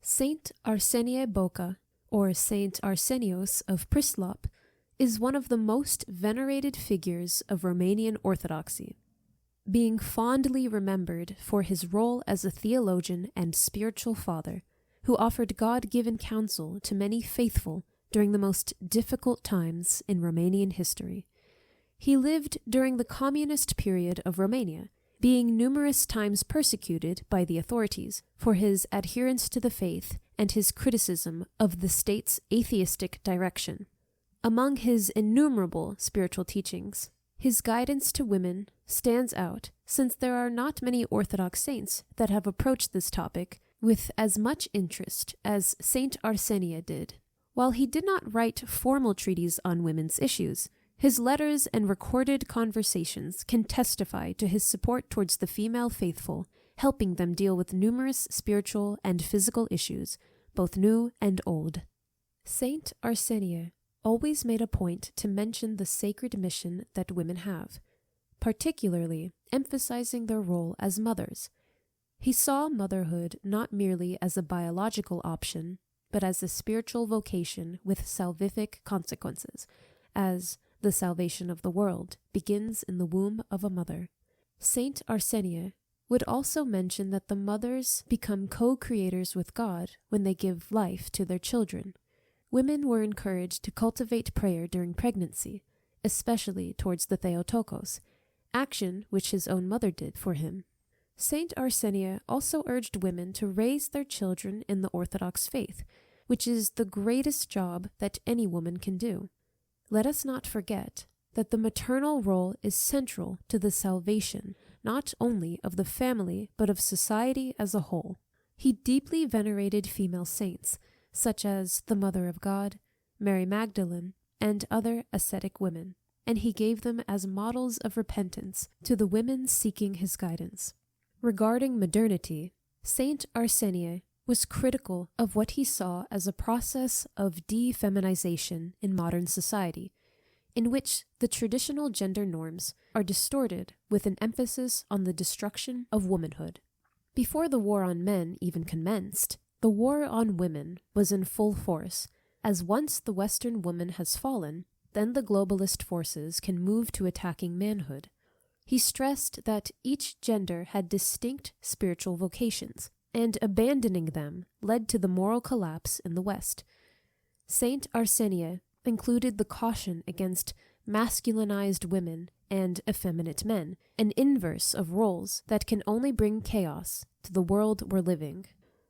Saint Arsenie Boca, or Saint Arsenios of Prislop, is one of the most venerated figures of Romanian Orthodoxy, being fondly remembered for his role as a theologian and spiritual father, who offered God-given counsel to many faithful during the most difficult times in Romanian history. He lived during the communist period of Romania, being numerous times persecuted by the authorities for his adherence to the faith and his criticism of the state's atheistic direction. Among his innumerable spiritual teachings, his guidance to women stands out, since there are not many Orthodox saints that have approached this topic with as much interest as Saint Arsenie did. While he did not write formal treatises on women's issues, his letters and recorded conversations can testify to his support towards the female faithful, helping them deal with numerous spiritual and physical issues, both new and old. Saint Arsenie always made a point to mention the sacred mission that women have, particularly emphasizing their role as mothers. He saw motherhood not merely as a biological option, but as a spiritual vocation with salvific consequences, as the salvation of the world begins in the womb of a mother. Saint Arsenie would also mention that the mothers become co-creators with God when they give life to their children. Women were encouraged to cultivate prayer during pregnancy, especially towards the theotocos, action which his own mother did for him. Saint Arsenie also urged women to raise their children in the Orthodox faith, which is the greatest job that any woman can do. Let us not forget that the maternal role is central to the salvation not only of the family but of society as a whole. He deeply venerated female saints, such as the Mother of God, Mary Magdalene, and other ascetic women, and he gave them as models of repentance to the women seeking his guidance. Regarding modernity, Saint Arsenie was critical of what he saw as a process of defeminization in modern society, in which the traditional gender norms are distorted with an emphasis on the destruction of womanhood. Before the war on men even commenced, the war on women was in full force, as once the Western woman has fallen, then the globalist forces can move to attacking manhood. He stressed that each gender had distinct spiritual vocations, and abandoning them led to the moral collapse in the West. Saint Arsenie included the caution against masculinized women and effeminate men, an inverse of roles that can only bring chaos to the world we're living.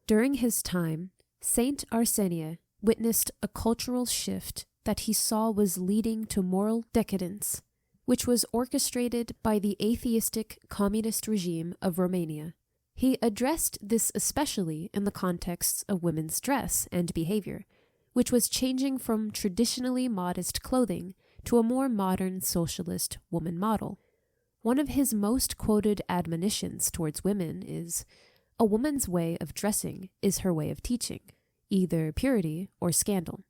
During his time, Saint Arsenie witnessed a cultural shift that he saw was leading to moral decadence, which was orchestrated by the atheistic communist regime of Romania. He addressed this especially in the context of women's dress and behavior, which was changing from traditionally modest clothing to a more modern socialist woman model. One of his most quoted admonitions towards women is, "A woman's way of dressing is her way of teaching, either purity or scandal."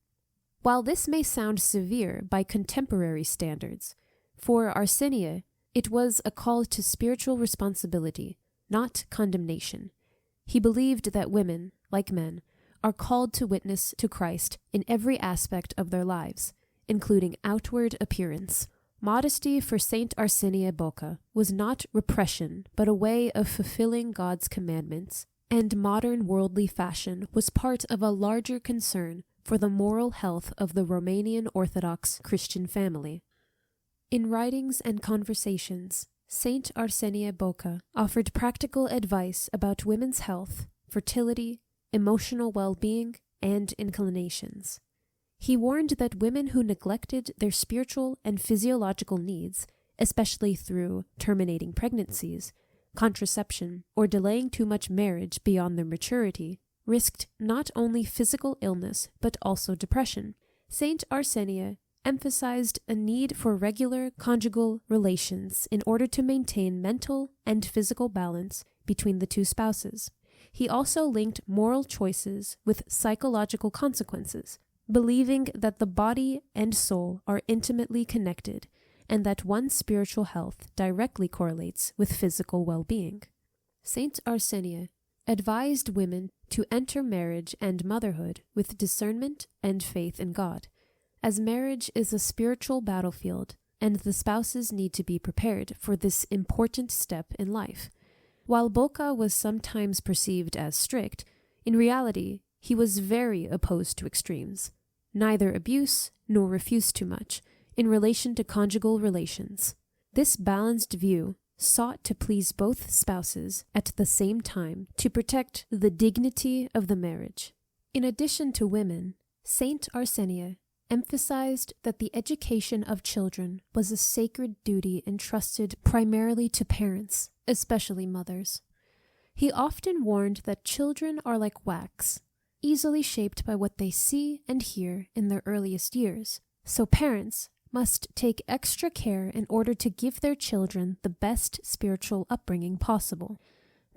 While this may sound severe by contemporary standards, for Arsenie it was a call to spiritual responsibility, not condemnation. He believed that women, like men, are called to witness to Christ in every aspect of their lives, including outward appearance. Modesty for Saint Arsenie Boca was not repression, but a way of fulfilling God's commandments, and modern worldly fashion was part of a larger concern for the moral health of the Romanian Orthodox Christian family. In writings and conversations, Saint Arsenie Boca offered practical advice about women's health, fertility, emotional well-being, and inclinations. He warned that women who neglected their spiritual and physiological needs, especially through terminating pregnancies, contraception, or delaying too much marriage beyond their maturity, risked not only physical illness but also depression. Saint Arsenie emphasized a need for regular conjugal relations in order to maintain mental and physical balance between the two spouses. He also linked moral choices with psychological consequences, believing that the body and soul are intimately connected and that one's spiritual health directly correlates with physical well-being. Saint Arsenie advised women to enter marriage and motherhood with discernment and faith in God, as marriage is a spiritual battlefield and the spouses need to be prepared for this important step in life. While Boca was sometimes perceived as strict, in reality, he was very opposed to extremes, neither abuse nor refuse too much, in relation to conjugal relations. This balanced view sought to please both spouses at the same time to protect the dignity of the marriage. In addition to women, Saint Arsenie emphasized that the education of children was a sacred duty entrusted primarily to parents, especially mothers. He often warned that children are like wax, easily shaped by what they see and hear in their earliest years, so parents must take extra care in order to give their children the best spiritual upbringing possible.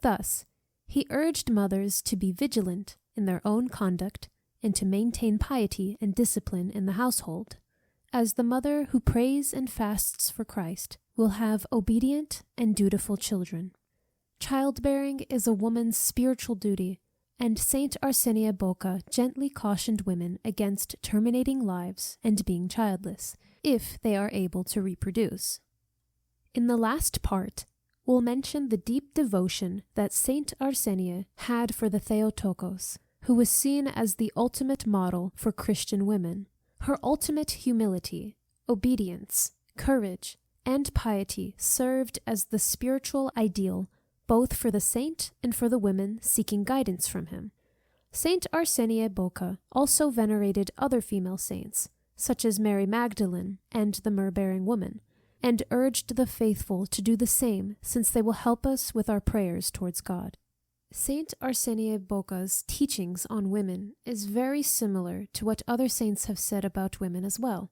Thus, he urged mothers to be vigilant in their own conduct and to maintain piety and discipline in the household, as the mother who prays and fasts for Christ will have obedient and dutiful children. Childbearing is a woman's spiritual duty, and Saint Arsenie Boca gently cautioned women against terminating lives and being childless, if they are able to reproduce. In the last part, we'll mention the deep devotion that Saint Arsenie had for the theotocos, who was seen as the ultimate model for Christian women. Her ultimate humility, obedience, courage, and piety served as the spiritual ideal both for the saint and for the women seeking guidance from him. Saint Arsenie Boca also venerated other female saints, such as Mary Magdalene and the myrrh-bearing woman, and urged the faithful to do the same, since they will help us with our prayers towards God. Saint Arsenie Boca's teachings on women is very similar to what other saints have said about women as well,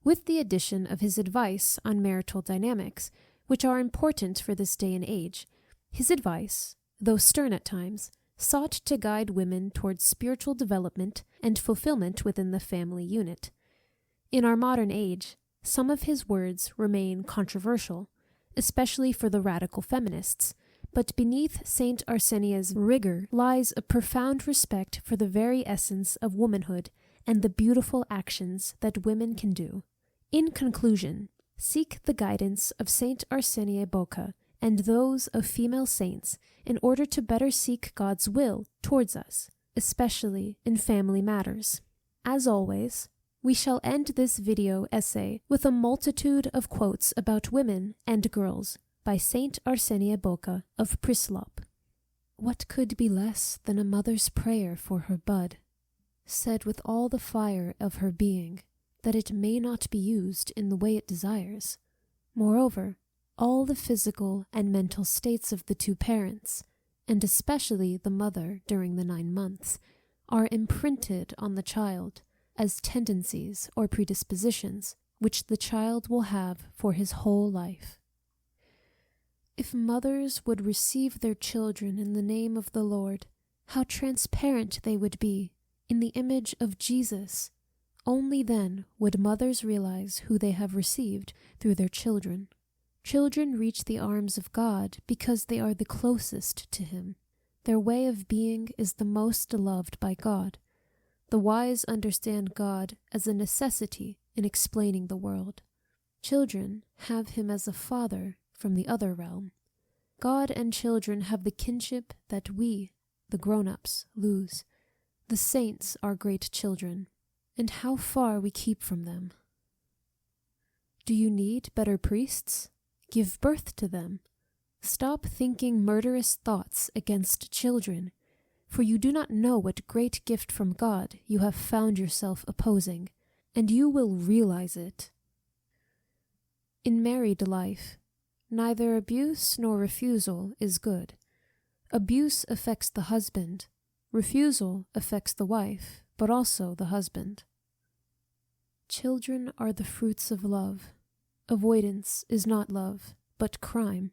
with the addition of his advice on marital dynamics, which are important for this day and age. His advice, though stern at times, sought to guide women towards spiritual development and fulfillment within the family unit. In our modern age, some of his words remain controversial, especially for the radical feminists, but beneath Saint Arsenia's rigor lies a profound respect for the very essence of womanhood and the beautiful actions that women can do. In conclusion, seek the guidance of Saint Arsenie Boca and those of female saints in order to better seek God's will towards us, especially in family matters. As always, we shall end this video essay with a multitude of quotes about women and girls by Saint Arsenie Boca of Prislop. What could be less than a mother's prayer for her bud, said with all the fire of her being, that it may not be used in the way it desires? Moreover, all the physical and mental states of the two parents, and especially the mother during the 9 months, are imprinted on the child as tendencies or predispositions which the child will have for his whole life. If mothers would receive their children in the name of the Lord, how transparent they would be in the image of Jesus. Only then would mothers realize who they have received through their children. Children reach the arms of God because they are the closest to Him. Their way of being is the most loved by God. The wise understand God as a necessity in explaining the world. Children have Him as a father from the other realm. God and children have the kinship that we, the grown-ups, lose. The saints are great children, and how far we keep from them. Do you need better priests? Give birth to them. Stop thinking murderous thoughts against children, for you do not know what great gift from God you have found yourself opposing, and you will realize it. In married life, neither abuse nor refusal is good. Abuse affects the husband. Refusal affects the wife, but also the husband. Children are the fruits of love. Avoidance is not love, but crime.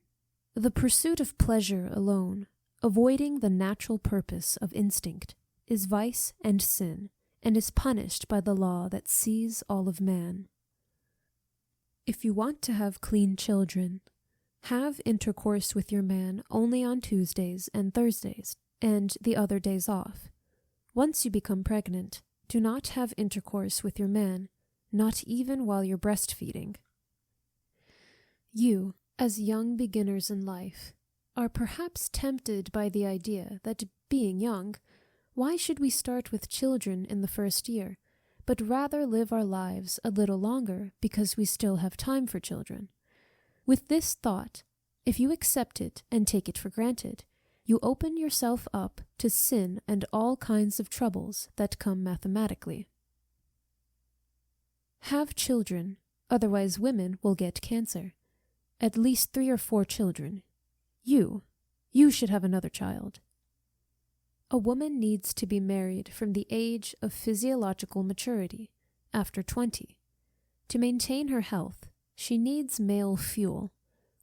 The pursuit of pleasure alone, avoiding the natural purpose of instinct, is vice and sin, and is punished by the law that sees all of man. If you want to have clean children, have intercourse with your man only on Tuesdays and Thursdays. and the other days off. Once you become pregnant, do not have intercourse with your man, not even while you're breastfeeding. You, as young beginners in life, are perhaps tempted by the idea that, being young, why should we start with children in the first year, but rather live our lives a little longer because we still have time for children? With this thought, if you accept it and take it for granted, you open yourself up to sin and all kinds of troubles that come mathematically. Have children, otherwise women will get cancer. At least 3 or 4 children. You should have another child. A woman needs to be married from the age of physiological maturity, after 20. To maintain her health, she needs male fuel.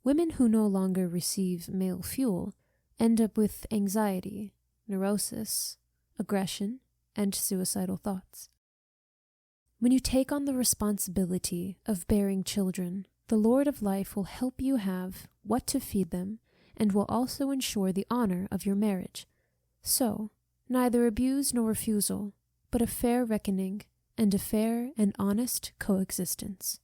Women who no longer receive male fuel end up with anxiety, neurosis, aggression, and suicidal thoughts. When you take on the responsibility of bearing children, the Lord of life will help you have what to feed them and will also ensure the honor of your marriage. So, neither abuse nor refusal, but a fair reckoning and a fair and honest coexistence.